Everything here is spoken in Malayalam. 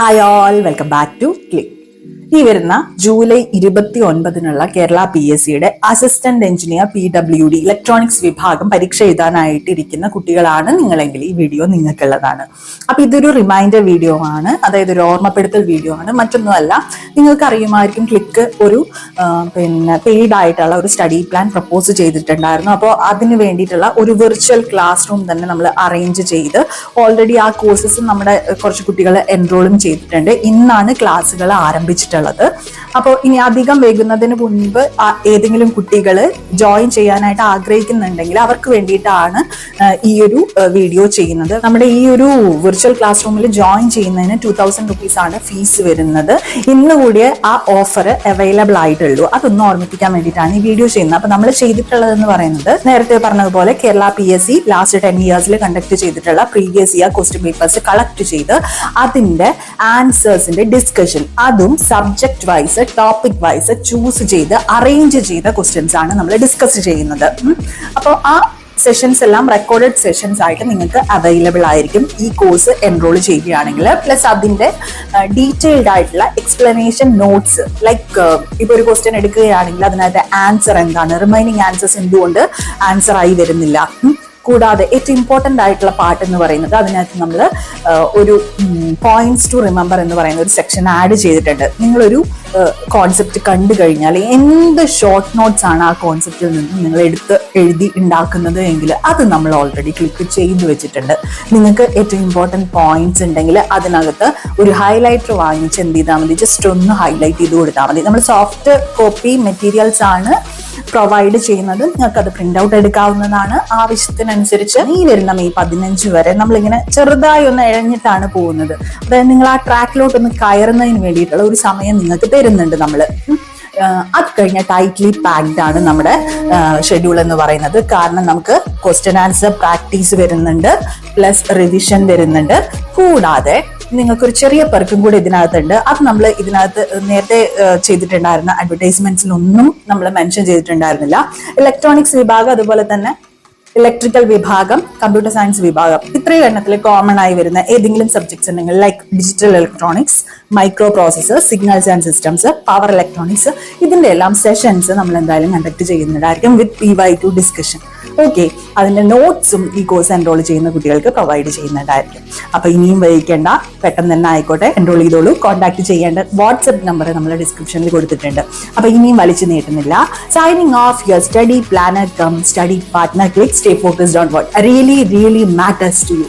Hi all, welcome back to Click. ഈ വരുന്ന ജൂലൈ 29 കേരള PSCയുടെ അസിസ്റ്റന്റ് എഞ്ചിനീയർ PWD ഇലക്ട്രോണിക്സ് വിഭാഗം പരീക്ഷ എഴുതാനായിട്ടിരിക്കുന്ന കുട്ടികളാണ് നിങ്ങളെങ്കിൽ ഈ വീഡിയോ നിങ്ങൾക്കുള്ളതാണ്. അപ്പൊ ഇതൊരു റിമൈൻഡർ വീഡിയോ ആണ്, അതായത് ഒരു ഓർമ്മപ്പെടുത്തൽ വീഡിയോ ആണ്. മറ്റൊന്നുമല്ല, നിങ്ങൾക്ക് അറിയുമായിരിക്കും ക്ലിക്ക് ഒരു പെയ്ഡ് ആയിട്ടുള്ള ഒരു സ്റ്റഡി പ്ലാൻ പ്രപ്പോസ് ചെയ്തിട്ടുണ്ടായിരുന്നു. അപ്പോൾ അതിന് വേണ്ടിയിട്ടുള്ള ഒരു വിർച്വൽ ക്ലാസ് റൂം തന്നെ നമ്മൾ അറേഞ്ച് ചെയ്ത് ഓൾറെഡി ആ കോഴ്സസ് നമ്മുടെ കുറച്ച് കുട്ടികൾ എൻറോളും ചെയ്തിട്ടുണ്ട്. ഇന്നാണ് ക്ലാസ്സുകൾ ആരംഭിച്ചിട്ടുള്ളത്. അപ്പോൾ ഇനി അധികം വൈകുന്നതിന് മുൻപ് ഏതെങ്കിലും കുട്ടികൾ ജോയിൻ ചെയ്യാനായിട്ട് ആഗ്രഹിക്കുന്നുണ്ടെങ്കിൽ അവർക്ക് വേണ്ടിയിട്ടാണ് ഈ ഒരു വീഡിയോ ചെയ്യുന്നത്. നമ്മുടെ ഈ ഒരു വിർച്വൽ ക്ലാസ് റൂമിൽ ജോയിൻ ചെയ്യുന്നതിന് 2000 rupees ആണ് ഫീസ് വരുന്നത്. ഇന്ന് കൂടിയ ആ ഓഫർ അവൈലബിൾ ആയിട്ടുള്ളൂ. അതൊന്നും ഓർമ്മിപ്പിക്കാൻ വേണ്ടിയിട്ടാണ് ഈ വീഡിയോ ചെയ്യുന്നത്. അപ്പൊ നമ്മൾ ചെയ്തിട്ടുള്ളതെന്ന് പറയുന്നത്, നേരത്തെ പറഞ്ഞതുപോലെ Kerala PSC last 10 years conduct ചെയ്തിട്ടുള്ള previous year question papers collect ചെയ്ത് അതിന്റെ ആൻസേഴ്സിന്റെ ഡിസ്കഷൻ, അതും subject wise topic wise choose ചെയ്ത് അറേഞ്ച് ചെയ്ത ക്വസ്റ്റ്യൻസ് ആണ് നമ്മൾ ഡിസ്കസ് ചെയ്യുന്നത്. അപ്പോൾ ആ സെഷൻസ് എല്ലാം റെക്കോർഡഡ് സെഷൻസ് ആയിട്ട് നിങ്ങൾക്ക് അവൈലബിൾ ആയിരിക്കും ഈ കോഴ്സ് എൻറോൾ ചെയ്യുകയാണെങ്കിൽ. പ്ലസ് അതിന്റെ ഡീറ്റെയിൽഡ് ആയിട്ടുള്ള എക്സ്പ്ലനേഷൻ നോട്ട്സ്, ലൈക്ക് ഇപ്പൊ ഒരു ക്വസ്റ്റ്യൻ എടുക്കുകയാണെങ്കിൽ അതിനകത്ത് ആൻസർ എന്താണ്, റിമൈനിങ് ആൻസേഴ്സ് എന്തുകൊണ്ട് ആൻസർ ആയി വരുന്നില്ല, കൂടാതെ ഏറ്റവും ഇമ്പോർട്ടന്റ് ആയിട്ടുള്ള പാർട്ട് എന്ന് പറയുന്നത് അതിനകത്ത് നമ്മൾ ഒരു പോയിന്റ്സ് ടു റിമെമ്പർ എന്ന് പറയുന്ന ഒരു സെക്ഷൻ ആഡ് ചെയ്തിട്ടുണ്ട്. നിങ്ങളൊരു കോൺസെപ്റ്റ് കണ്ടു കഴിഞ്ഞാൽ എന്ത് ഷോർട്ട് നോട്ട്സ് ആണ് ആ കോൺസെപ്റ്റിൽ നിന്നും നിങ്ങൾ എടുത്ത് എഴുതി ഉണ്ടാക്കുന്നത് എങ്കിൽ അത് നമ്മൾ ഓൾറെഡി ക്ലിക്ക് ചെയ്ത് വെച്ചിട്ടുണ്ട്. നിങ്ങൾക്ക് ഏറ്റവും ഇമ്പോർട്ടൻറ്റ് പോയിന്റ്സ് ഉണ്ടെങ്കിൽ അതിനകത്ത് ഒരു ഹൈലൈറ്റർ വാങ്ങിച്ച് എന്ത് ചെയ്താൽ മതി, ജസ്റ്റ് ഒന്ന് ഹൈലൈറ്റ് ചെയ്ത് കൊടുത്താൽ മതി. നമ്മൾ സോഫ്റ്റ് കോപ്പി മെറ്റീരിയൽസ് ആണ് പ്രൊവൈഡ് ചെയ്യുന്നത്. നിങ്ങൾക്ക് അത് പ്രിന്റ് ഔട്ട് എടുക്കാവുന്നതാണ്. ആവശ്യത്തിനനുസരിച്ച് ഈ വരുന്ന മെയ് 15 വരെ നമ്മളിങ്ങനെ ചെറുതായി ഒന്ന് ഇഴഞ്ഞിട്ടാണ് പോകുന്നത്. അതായത് നിങ്ങൾ ആ ട്രാക്കിലോട്ട് ഒന്ന് കയറുന്നതിന് വേണ്ടിയിട്ടുള്ള ഒരു സമയം നിങ്ങൾക്ക് തരുന്നുണ്ട് നമ്മൾ. അത് കഴിഞ്ഞ ടൈറ്റ്ലി പാക്ഡ് ആണ് നമ്മുടെ ഷെഡ്യൂൾ എന്ന് പറയുന്നത്. കാരണം നമുക്ക് ക്വസ്റ്റ്യൻ ആൻസർ പ്രാക്ടീസ് വരുന്നുണ്ട്, പ്ലസ് റിവിഷൻ വരുന്നുണ്ട്. കൂടാതെ നിങ്ങൾക്കൊരു ചെറിയ പെർക്കും കൂടെ ഇതിനകത്തുണ്ട്. അത് നമ്മൾ ഇതിനകത്ത് നേരത്തെ ചെയ്തിട്ടുണ്ടായിരുന്ന അഡ്വർടൈസ്മെന്റ്സിലൊന്നും നമ്മൾ മെൻഷൻ ചെയ്തിട്ടുണ്ടായിരുന്നില്ല. ഇലക്ട്രോണിക്സ് വിഭാഗം, അതുപോലെ തന്നെ ഇലക്ട്രിക്കൽ വിഭാഗം, കമ്പ്യൂട്ടർ സയൻസ് വിഭാഗം, ഇത്രയും എണ്ണത്തിൽ കോമൺ ആയി വരുന്ന ഏതെങ്കിലും സബ്ജക്ട്സ് ഉണ്ടെങ്കിൽ, like digital electronics, micro processor, signals and systems, power electronics, ഇതിന്റെ എല്ലാം സെഷൻസ് നമ്മൾ എന്തായാലും കണ്ടക്ട് ചെയ്യുന്നതായിരിക്കും വിത്ത് PY2 ഡിസ്കഷൻ. ഓക്കെ, അതിന്റെ നോട്ട്സും ഈ കോഴ്സ് എൻറോൾ ചെയ്യുന്ന കുട്ടികൾക്ക് പ്രൊവൈഡ് ചെയ്യുന്നതായിരിക്കും. അപ്പൊ ഇനിയും വൈകിക്കേണ്ട, പെട്ടെന്ന് തന്നെ ആയിക്കോട്ടെ, എൻറോൾ ചെയ്തോളൂ. കോൺടാക്ട് ചെയ്യേണ്ട വാട്സ്ആപ്പ് നമ്പർ നമ്മൾ ഡിസ്ക്രിപ്ഷനിൽ കൊടുത്തിട്ടുണ്ട്. അപ്പൊ ഇനിയും വലിച്ചു നീട്ടുന്നില്ല. Signing off your study planner cum study partner. Click. Stay focused on what really matters to you.